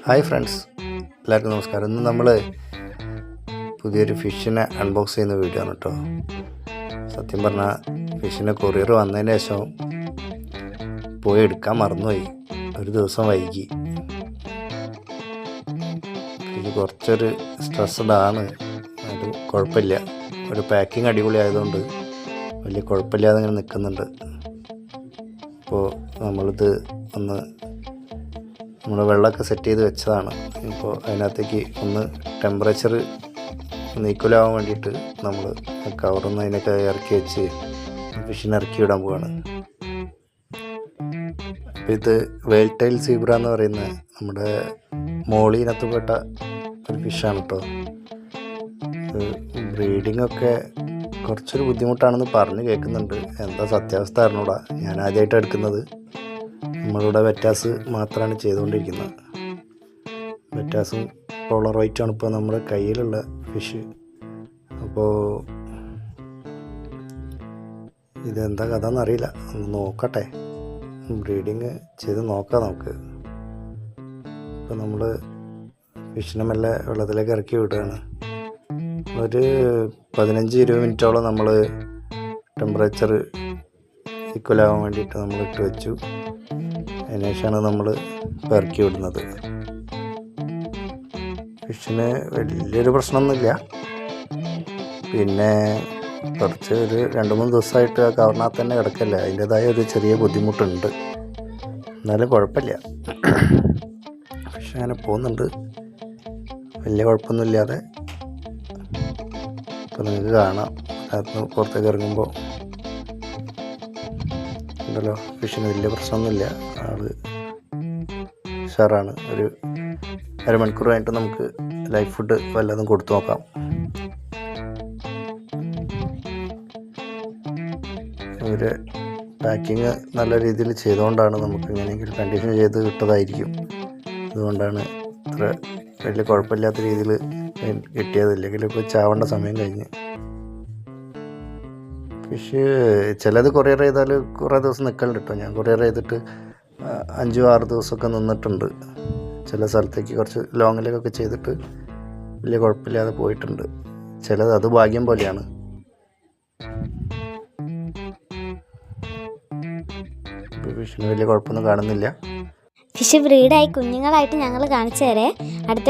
Hi friends, എല്ലാവർക്കും നമസ്കാരം. ഇന്ന് നമ്മൾ പുതിയൊരു ഫിഷിനെ അൺബോക്സ് ചെയ്യുന്ന വീഡിയോ ആണ് കേട്ടോ. സത്യം പറഞ്ഞാൽ ഫിഷിൻ്റെ കൊറിയർ വന്നതിന് ശേഷം പോയി എടുക്കാൻ മറന്നുപോയി, ഒരു ദിവസം വൈകി. ഇത് കുറച്ചൊരു സ്ട്രെസ്ഡ് ആണ്, അത് കുഴപ്പമില്ല. ഒരു പാക്കിങ് അടിപൊളി ആയതുകൊണ്ട് വലിയ കുഴപ്പമില്ലാതെ ഇങ്ങനെ നിൽക്കുന്നുണ്ട്. അപ്പോൾ നമ്മളിത് ഒന്ന് നമ്മൾ വെള്ളമൊക്കെ സെറ്റ് ചെയ്ത് വെച്ചതാണ്. ഇപ്പോൾ അതിനകത്തേക്ക് ഒന്ന് ടെമ്പറേച്ചർ ഈക്വലാവാൻ വേണ്ടിയിട്ട് നമ്മൾ കവറൊന്ന് അതിനൊക്കെ ഇറക്കി വെച്ച് ഫിഷിനെ ഇറക്കി വിടാൻ പോവാണ്. അപ്പോൾ ഇത് വെയിൽ ടൈൽ സീബ്ര എന്ന് പറയുന്ന നമ്മുടെ മോളിനകത്ത് പെട്ട ഒരു ഫിഷാണ് കേട്ടോ. ബ്രീഡിങ്ങൊക്കെ കുറച്ചൊരു ബുദ്ധിമുട്ടാണെന്ന് പറഞ്ഞ് കേൾക്കുന്നുണ്ട്. എന്താ സത്യാവസ്ഥ അറിഞ്ഞൂടാ. ഞാൻ ആദ്യമായിട്ട് എടുക്കുന്നത്. നമ്മളിവിടെ വെറ്റാസ് മാത്രമാണ് ചെയ്തുകൊണ്ടിരിക്കുന്നത്. വെറ്റാസും പോളർ വൈറ്റാണ് ഇപ്പോൾ നമ്മുടെ കയ്യിലുള്ള ഫിഷ്. അപ്പോൾ ഇതെന്താ കഥ എന്നറിയില്ല, ഒന്ന് നോക്കട്ടെ. ബ്രീഡിങ് ചെയ്ത് നോക്കാം നമുക്ക്. ഇപ്പോൾ നമ്മൾ ഫിഷിനെ മെല്ലെ വെള്ളത്തിലേക്ക് ഇറക്കി വിടുകയാണ്. ഒരു 15-20 മിനിറ്റോളം നമ്മൾ ടെമ്പറേച്ചർ ഈക്വലാവാൻ വേണ്ടിയിട്ട് നമ്മൾ ഇട്ട് വെച്ചു. അതിനുശേഷമാണ് നമ്മൾ ഇറക്കി വിടുന്നത്. ഫിഷിന് വലിയൊരു പ്രശ്നമൊന്നുമില്ല. പിന്നെ കുറച്ച് ഒരു 2-3 ദിവസമായിട്ട് ആ കവറിനകത്ത് തന്നെ കിടക്കല്ലേ, അതിൻ്റേതായ ഒരു ചെറിയ ബുദ്ധിമുട്ടുണ്ട്. എന്നാലും കുഴപ്പമില്ല, ഫിഷ് അങ്ങനെ പോകുന്നുണ്ട്, വലിയ കുഴപ്പമൊന്നുമില്ലാതെ. ഇപ്പോൾ നിങ്ങൾക്ക് കാണാം, അതിനകത്ത് പുറത്തേക്ക് ഇറങ്ങുമ്പോൾ ഉണ്ടല്ലോ, ഫിഷിന് വലിയ പ്രശ്നമൊന്നുമില്ല. ആള് ഉഷാറാണ്. ഒരു അരമണിക്കൂർ കഴിഞ്ഞിട്ട് നമുക്ക് ലൈഫ് ഫുഡ് വല്ലതും കൊടുത്തു നോക്കാം. ഇവർ പാക്കിങ് നല്ല രീതിയിൽ ചെയ്തുകൊണ്ടാണ് നമുക്ക് ഇങ്ങനെയെങ്കിലും കണ്ടീഷൻ ചെയ്ത് കിട്ടതായിരിക്കും. അതുകൊണ്ടാണ് ഇത്ര വലിയ കുഴപ്പമില്ലാത്ത രീതിയിൽ കിട്ടിയത്. ഇല്ലെങ്കിൽ ഇപ്പോൾ ചാവേണ്ട സമയം കഴിഞ്ഞ്. ഫിഷ് ചിലത് കൊറിയർ ചെയ്താൽ കുറേ ദിവസം നിൽക്കലുണ്ട് കേട്ടോ. ഞാൻ കൊറിയർ ചെയ്തിട്ട് 5-6 ദിവസമൊക്കെ നിന്നിട്ടുണ്ട്. ചില സ്ഥലത്തേക്ക് കുറച്ച് ലോങ്ങിലേക്കൊക്കെ ചെയ്തിട്ട് വലിയ കുഴപ്പമില്ലാതെ പോയിട്ടുണ്ട്. ചിലത് അത് ഭാഗ്യം പോലെയാണ്. ഫിഷിന് വലിയ കുഴപ്പമൊന്നും കാണുന്നില്ല. ഫിഷ് ബ്രീഡായി കുഞ്ഞുങ്ങളായിട്ട് ഞങ്ങൾ കാണിച്ചു തരേ. അടുത്ത